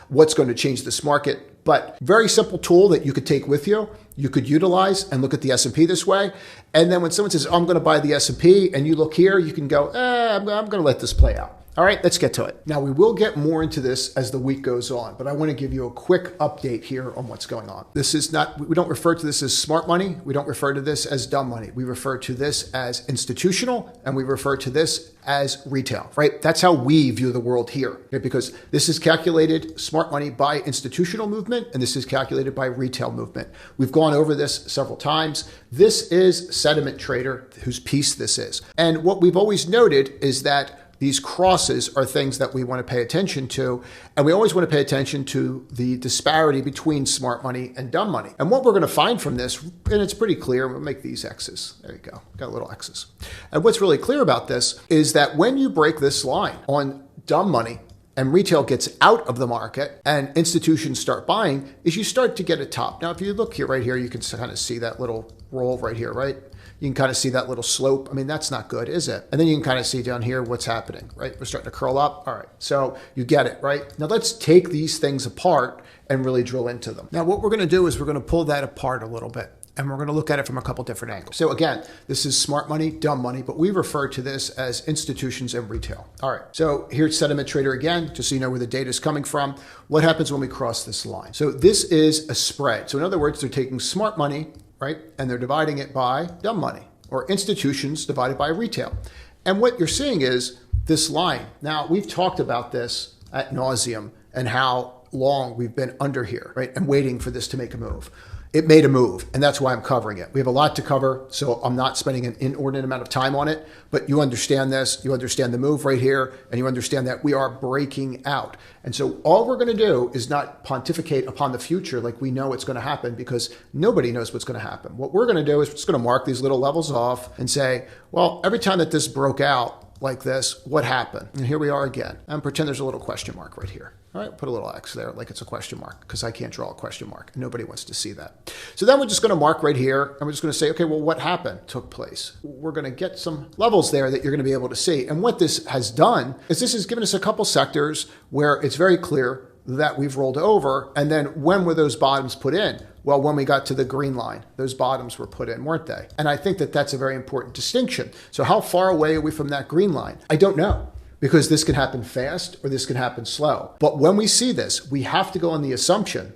what's going to change this market. But very simple tool that you could take with you. You could utilize and look at the S&P this way. And then when someone says, I'm going to buy the S&P, and you look here, you can go, I'm going to let this play out. All right, let's get to it. Now, we will get more into this as the week goes on, but I want to give you a quick update here on what's going on. This is not, we don't refer to this as smart money. We don't refer to this as dumb money. We refer to this as institutional, and we refer to this as retail, right? That's how we view the world here, okay? Because this is calculated smart money by institutional movement, and this is calculated by retail movement. We've gone over this several times. This is Sentiment Trader, whose piece this is. And what we've always noted is that these crosses are things that we want to pay attention to, and we always want to pay attention to the disparity between smart money and dumb money. And what we're going to find from this, and it's pretty clear, we'll make these X's. There you go, got little X's. And what's really clear about this is that when you break this line on dumb money and retail gets out of the market and institutions start buying, is you start to get a top. Now, if you look here, right here, you can kind of see that little roll right here, right? You can kind of see that little slope. I mean, that's not good, is it? And then you can kind of see down here what's happening, right? We're starting to curl up. All right, so you get it, right? Now let's take these things apart and really drill into them. Now, what we're going to do is we're going to pull that apart a little bit, and we're going to look at it from a couple different angles. So again, this is smart money, dumb money, but we refer to this as institutions and retail. All right, so here's Sentiment Trader again, just so you know where the data is coming from. What happens when we cross this line? So this is a spread. So in other words, they're taking smart money, right? And they're dividing it by dumb money, or institutions divided by retail. And what you're seeing is this line. Now, we've talked about this ad nauseum and how long we've been under here, right? And waiting for this to make a move. It made a move, and that's why I'm covering it. We have a lot to cover, so I'm not spending an inordinate amount of time on it, but you understand this, you understand the move right here, and you understand that we are breaking out. And so all we're going to do is not pontificate upon the future like we know it's going to happen, because nobody knows what's going to happen. What we're going to do is we're just going to mark these little levels off and say, well, every time that this broke out like this, what happened? And here we are again. And pretend there's a little question mark right here. All right, put a little X there like it's a question mark, because I can't draw a question mark and nobody wants to see that. So then we're just going to mark right here, and we're just going to say, okay, well, what happened took place? We're going to get some levels there that you're going to be able to see. And what this has done is this has given us a couple sectors where it's very clear that we've rolled over. And then when were those bottoms put in? Well, when we got to the green line, those bottoms were put in, weren't they? And I think that that's a very important distinction. So how far away are we from that green line? I don't know, because this can happen fast or this can happen slow. But when we see this, we have to go on the assumption,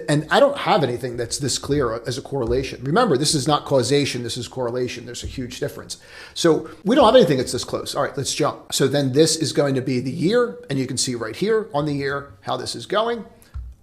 and I don't have anything that's this clear as a correlation. Remember, this is not causation, this is correlation. There's a huge difference. So we don't have anything that's this close. All right, let's jump. So then this is going to be the year, and you can see right here on the year how this is going.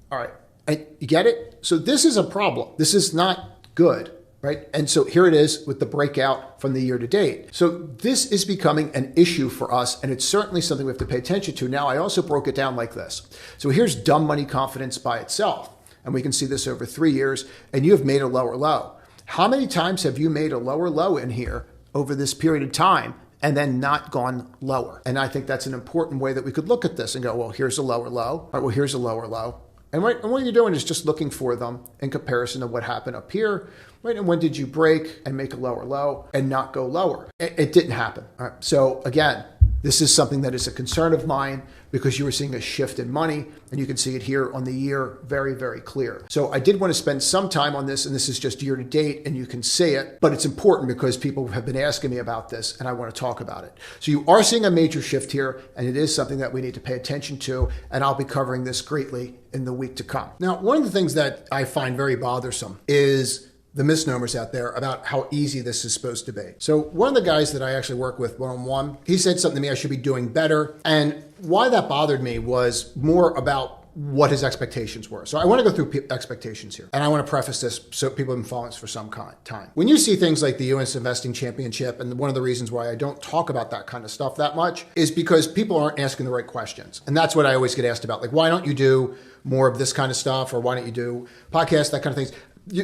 All right, and you get it? So this is a problem. This is not good. Right? And so here it is with the breakout from the year to date. So this is becoming an issue for us, and it's certainly something we have to pay attention to. Now, I also broke it down like this. So here's dumb money confidence by itself. And we can see this over 3 years, and you have made a lower low. How many times have you made a lower low in here over this period of time and then not gone lower? And I think that's an important way that we could look at this and go, well, here's a lower low. All right, well, here's a lower low. And what you're doing is just looking for them in comparison to what happened up here, right? And when did you break and make a lower low and not go lower? It didn't happen. All right. So again, This is something that is a concern of mine because you were seeing a shift in money, and you can see it here on the year very, very clear. So I did want to spend some time on this, and this is just year to date, and you can see it, but it's important because people have been asking me about this, and I want to talk about it. So you are seeing a major shift here, and it is something that we need to pay attention to, and I'll be covering this greatly in the week to come. Now, one of the things that I find very bothersome is the misnomers out there about how easy this is supposed to be. So one of the guys that I actually work with one-on-one, he said something to me, I should be doing better. And why that bothered me was more about what his expectations were. So I want to go through expectations here. And I want to preface this so people have been following this for some time. When you see things like the US Investing Championship, and one of the reasons why I don't talk about that kind of stuff that much is because people aren't asking the right questions. And that's what I always get asked about. Like, why don't you do more of this kind of stuff? Or why don't you do podcasts, that kind of things?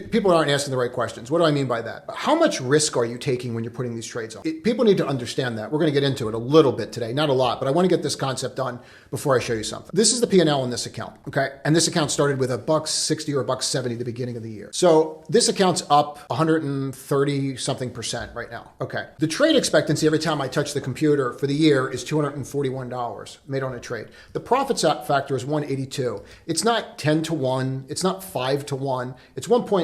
People aren't asking the right questions. What do I mean by that? How much risk are you taking when you're putting these trades on? People need to understand that. We're going to get into it a little bit today, not a lot, but I want to get this concept done before I show you something. This is the P&L in this account, okay? And this account started with $1.60 or $1.70 at the beginning of the year. So this account's up 130 something percent right now, okay? The trade expectancy every time I touch the computer for the year is $241 made on a trade. The profit factor is 182. It's not 10 to 1. It's not 5 to 1. It's 1.82.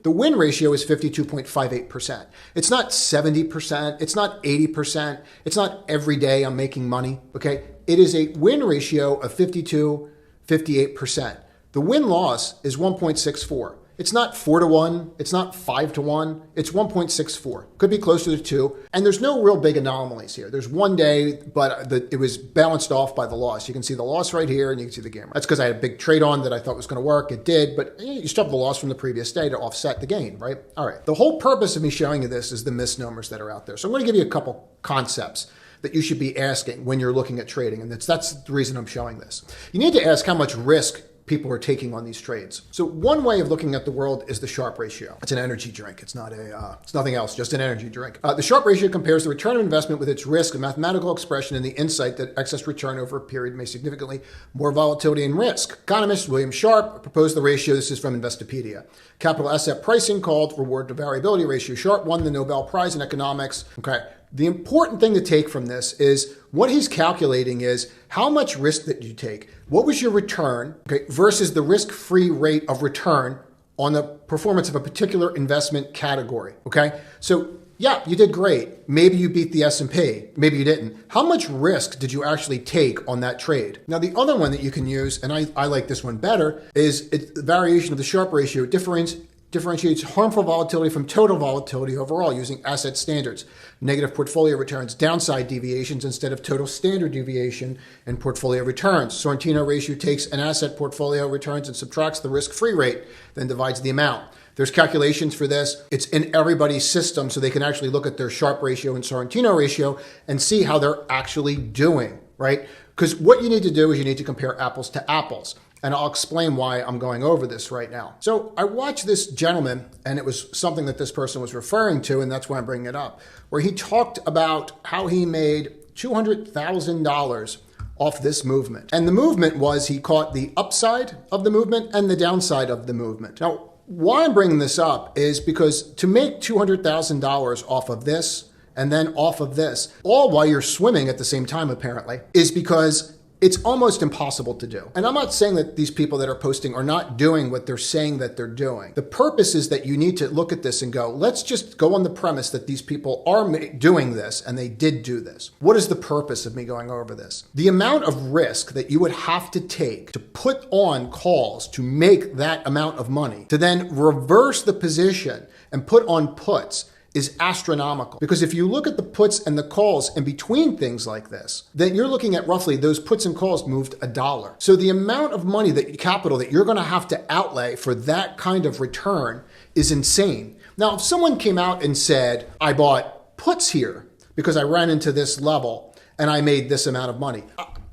The win ratio is 52.58%. It's not 70%. It's not 80%. It's not every day I'm making money, okay? It is a win ratio of 58%. The win-loss is 1.64. It's not 4 to 1. It's not 5 to 1. It's 1.64. Could be closer to 2. And there's no real big anomalies here. There's one day, but it was balanced off by the loss. You can see the loss right here, and you can see the gain. That's because I had a big trade on that I thought was going to work. It did, but you still have the loss from the previous day to offset the gain, right? All right. The whole purpose of me showing you this is the misnomers that are out there. So I'm going to give you a couple concepts that you should be asking when you're looking at trading. And that's the reason I'm showing this. You need to ask how much risk people are taking on these trades. So one way of looking at the world is the Sharpe ratio. It's an energy drink. It's not it's nothing else, just an energy drink. The Sharpe ratio compares the return of investment with its risk, a mathematical expression, and the insight that excess return over a period may significantly more volatility and risk. Economist William Sharpe proposed the ratio. This is from Investopedia. Capital asset pricing called reward to variability ratio. Sharpe won the Nobel Prize in economics. Okay. The important thing to take from this is what he's calculating is how much risk that you take. What was your return, okay, versus the risk-free rate of return on the performance of a particular investment category, okay? So yeah, you did great. Maybe you beat the S&P. Maybe you didn't. How much risk did you actually take on that trade? Now, the other one that you can use, and I like this one better, is the variation of the Sharpe ratio. It differentiates harmful volatility from total volatility overall using asset standards, negative portfolio returns, downside deviations instead of total standard deviation and portfolio returns. Sortino ratio takes an asset portfolio returns and subtracts the risk-free rate, then divides the amount. There's calculations for this. It's in everybody's system, so they can actually look at their Sharpe ratio and Sortino ratio and see how they're actually doing, right? Because what you need to do is you need to compare apples to apples. And I'll explain why I'm going over this right now. So I watched this gentleman, and it was something that this person was referring to, and that's why I'm bringing it up, where he talked about how he made $200,000 off this movement. And the movement was he caught the upside of the movement and the downside of the movement. Now, why I'm bringing this up is because to make $200,000 off of this and then off of this, all while you're swimming at the same time, apparently, is because it's almost impossible to do. And I'm not saying that these people that are posting are not doing what they're saying that they're doing. The purpose is that you need to look at this and go, let's just go on the premise that these people are doing this and they did do this. What is the purpose of me going over this? The amount of risk that you would have to take to put on calls to make that amount of money, to then reverse the position and put on puts, is astronomical. Because if you look at the puts and the calls in between things like this, then you're looking at roughly those puts and calls moved $1. So the amount of money, capital that you're gonna have to outlay for that kind of return is insane. Now, if someone came out and said, I bought puts here because I ran into this level and I made this amount of money,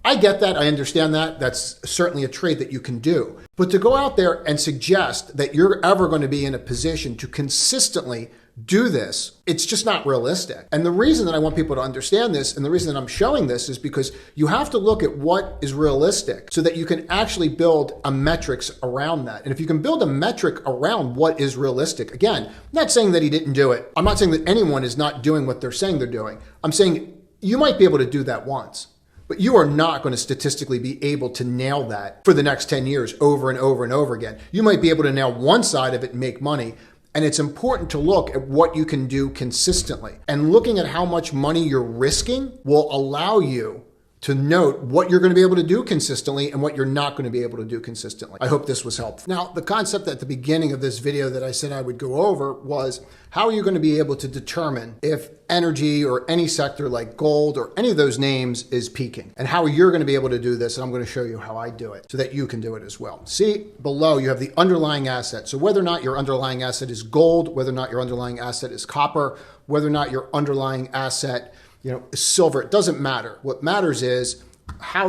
I get that, I understand that. That's certainly a trade that you can do. But to go out there and suggest that you're ever going to be in a position to consistently do this, it's just not realistic. And the reason that I want people to understand this and the reason that I'm showing this is because you have to look at what is realistic so that you can actually build a metrics around that. And if you can build a metric around what is realistic, again, I'm not saying that he didn't do it. I'm not saying that anyone is not doing what they're saying they're doing. I'm saying You might be able to do that once, but you are not going to statistically be able to nail that for the next 10 years over and over and over again. You might be able to nail one side of it and make money. And it's important to look at what you can do consistently. And looking at how much money you're risking will allow you to note what you're going to be able to do consistently and what you're not going to be able to do consistently. I hope this was helpful. Now, the concept at the beginning of this video that I said I would go over was, how are you going to be able to determine if energy or any sector like gold or any of those names is peaking? And how you're going to be able to do this, and I'm going to show you how I do it so that you can do it as well. See, below you have the underlying asset. So whether or not your underlying asset is gold, whether or not your underlying asset is copper, whether or not your underlying asset is silver, it doesn't matter. What matters is how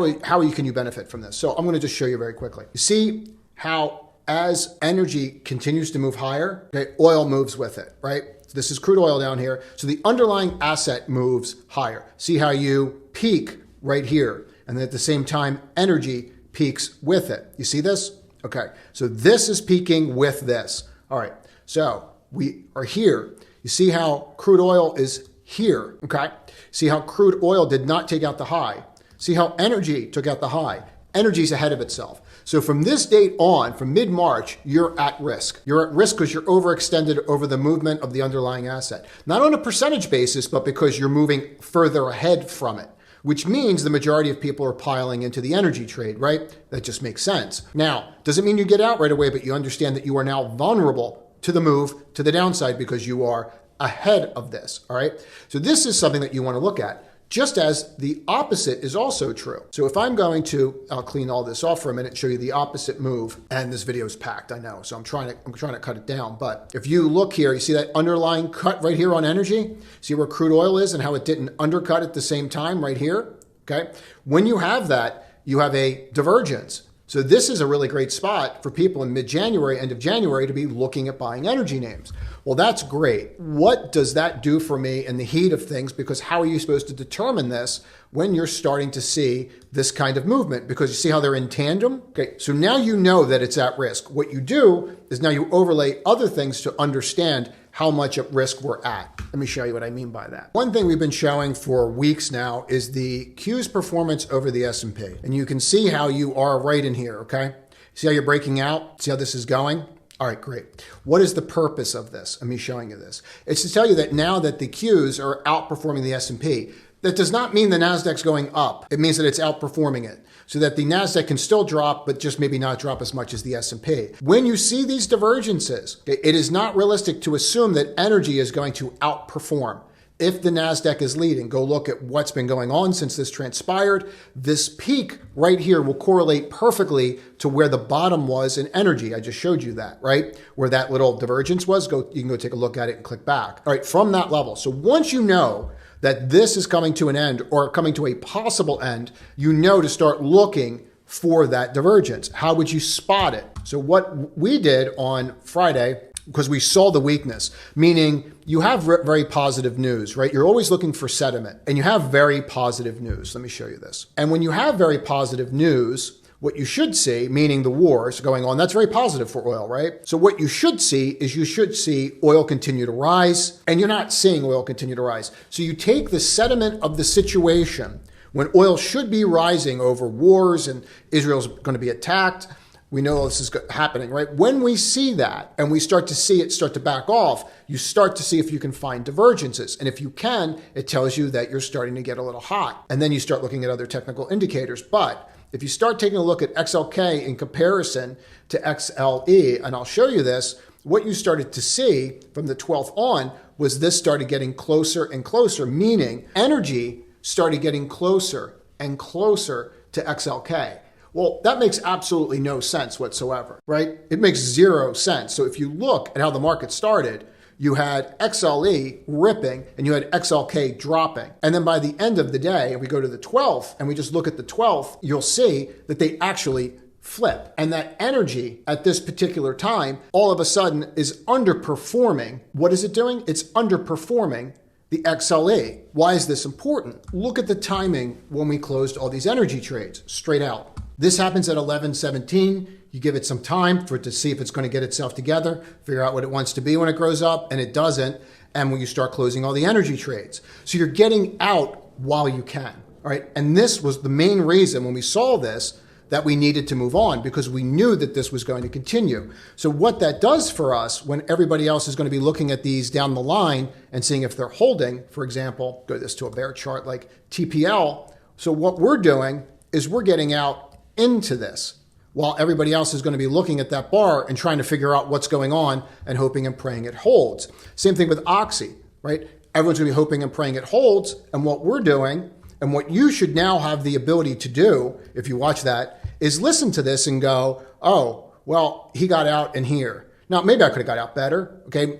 can you benefit from this? So I'm going to just show you very quickly. You see how as energy continues to move higher, okay, oil moves with it, right? So this is crude oil down here. So the underlying asset moves higher. See how you peak right here. And then at the same time, energy peaks with it. You see this? Okay. So this is peaking with this. All right. So we are here. You see how crude oil is here, okay? See how crude oil did not take out the high. See how energy took out the high. Energy's ahead of itself. So from this date on, from mid-March, you're at risk. You're at risk because you're overextended over the movement of the underlying asset. Not on a percentage basis, but because you're moving further ahead from it, which means the majority of people are piling into the energy trade, right? That just makes sense. Now, doesn't mean you get out right away, but you understand that you are now vulnerable to the move to the downside because you are ahead of this, all right? So this is something that you want to look at, just as the opposite is also true. So if I'm going to, I'll clean all this off for a minute and show you the opposite move, and this video is packed, I know, so I'm trying to cut it down, but if you look here, you see that underlying cut right here on energy? See where crude oil is and how it didn't undercut at the same time right here, okay? When you have that, you have a divergence. So this is a really great spot for people in mid-January, end of January, to be looking at buying energy names. Well, that's great. What does that do for me in the heat of things? Because how are you supposed to determine this when you're starting to see this kind of movement? Because you see how they're in tandem? Okay, so now you know that it's at risk. What you do is now you overlay other things to understand how much at risk we're at. Let me show you what I mean by that. One thing we've been showing for weeks now is the Q's performance over the S&P. And you can see how you are right in here, okay? See how you're breaking out? See how this is going? All right, great. What is the purpose of this? Let me showing you this. It's to tell you that now that the Q's are outperforming the S&P, that does not mean the NASDAQ's going up. It means that it's outperforming it, so that the NASDAQ can still drop, but just maybe not drop as much as the S&P. When you see these divergences, it is not realistic to assume that energy is going to outperform. If the NASDAQ is leading, go look at what's been going on since this transpired. This peak right here will correlate perfectly to where the bottom was in energy. I just showed you that, right? Where that little divergence was. You can go take a look at it and click back. All right, from that level. So once you know that this is coming to an end or coming to a possible end, you know to start looking for that divergence. How would you spot it? So what we did on Friday, because we saw the weakness, meaning you have very positive news, right? You're always looking for sediment, and you have very positive news. Let me show you this. And when you have very positive news, what you should see, meaning the wars going on, that's very positive for oil, right? So what you should see is you should see oil continue to rise, and you're not seeing oil continue to rise. So you take the sentiment of the situation when oil should be rising over wars and Israel's going to be attacked. We know this is happening, right? When we see that and we start to see it start to back off, you start to see if you can find divergences. And if you can, it tells you that you're starting to get a little hot. And then you start looking at other technical indicators. But if you start taking a look at XLK in comparison to XLE, and I'll show you this, what you started to see from the 12th on was this started getting closer and closer, meaning energy started getting closer and closer to XLK. Well, that makes absolutely no sense whatsoever, right? It makes zero sense. So if you look at how the market started, you had XLE ripping and you had XLK dropping. And then by the end of the day, if we go to the 12th and we just look at the 12th, you'll see that they actually flip. And that energy at this particular time, all of a sudden is underperforming. What is it doing? It's underperforming the XLE. Why is this important? Look at the timing when we closed all these energy trades, straight out. This happens at 11:17. You give it some time for it to see if it's going to get itself together, figure out what it wants to be when it grows up, and it doesn't. And when you start closing all the energy trades. So you're getting out while you can. All right. And this was the main reason when we saw this that we needed to move on, because we knew that this was going to continue. So what that does for us when everybody else is going to be looking at these down the line and seeing if they're holding, for example, go this to a bear chart like TPL. So what we're doing is we're getting out into this while everybody else is going to be looking at that bar and trying to figure out what's going on and hoping and praying it holds. Same thing with Oxy, right? Everyone's going to be hoping and praying it holds. And what we're doing, and what you should now have the ability to do, if you watch that, is listen to this and go, oh, well, he got out in here. Now, maybe I could have got out better. Okay,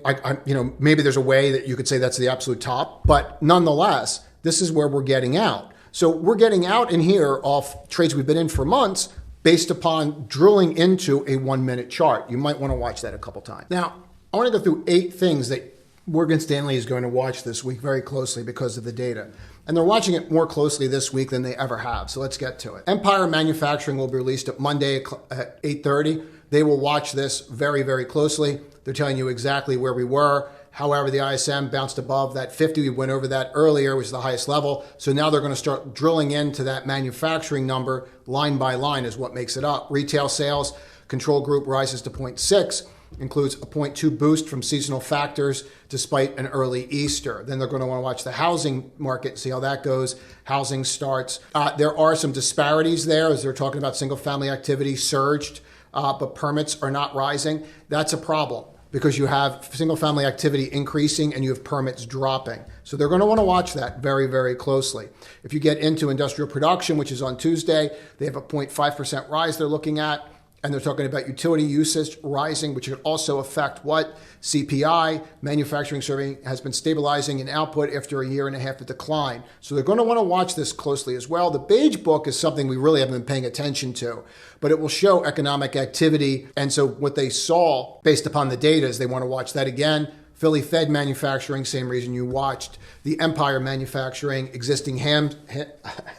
maybe there's a way that you could say that's the absolute top, but nonetheless, this is where we're getting out. So we're getting out in here off trades we've been in for months based upon drilling into a 1 minute chart. You might want to watch that a couple times. Now, I want to go through 8 things that Morgan Stanley is going to watch this week very closely because of the data. And they're watching it more closely this week than they ever have. So let's get to it. Empire Manufacturing will be released at Monday at 8:30. They will watch this very, very closely. They're telling you exactly where we were. However, the ISM bounced above that 50. We went over that earlier, which is the highest level. So now they're going to start drilling into that manufacturing number line by line is what makes it up. Retail sales, control group rises to 0.6. Includes a 0.2 boost from seasonal factors despite an early Easter. Then they're going to want to watch the housing market, see how that goes. Housing starts. There are some disparities there as they're talking about single family activity surged, but permits are not rising. That's a problem because you have single family activity increasing and you have permits dropping. So they're going to want to watch that very, very closely. If you get into industrial production, which is on Tuesday, they have a 0.5% rise they're looking at. And they're talking about utility usage rising, which could also affect what? CPI, manufacturing survey, has been stabilizing in output after a year and a half of decline. So they're going to want to watch this closely as well. The Beige Book is something we really haven't been paying attention to, but it will show economic activity. And so what they saw based upon the data is they want to watch that again. Philly Fed manufacturing, same reason you watched. The Empire manufacturing, existing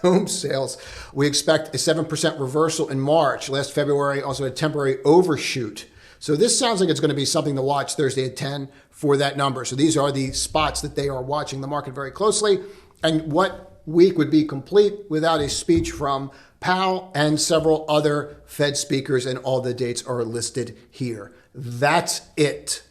home sales. We expect a 7% reversal in March. Last February, also a temporary overshoot. So this sounds like it's going to be something to watch Thursday at 10 for that number. So these are the spots that they are watching the market very closely. And what week would be complete without a speech from Powell and several other Fed speakers, and all the dates are listed here. That's it.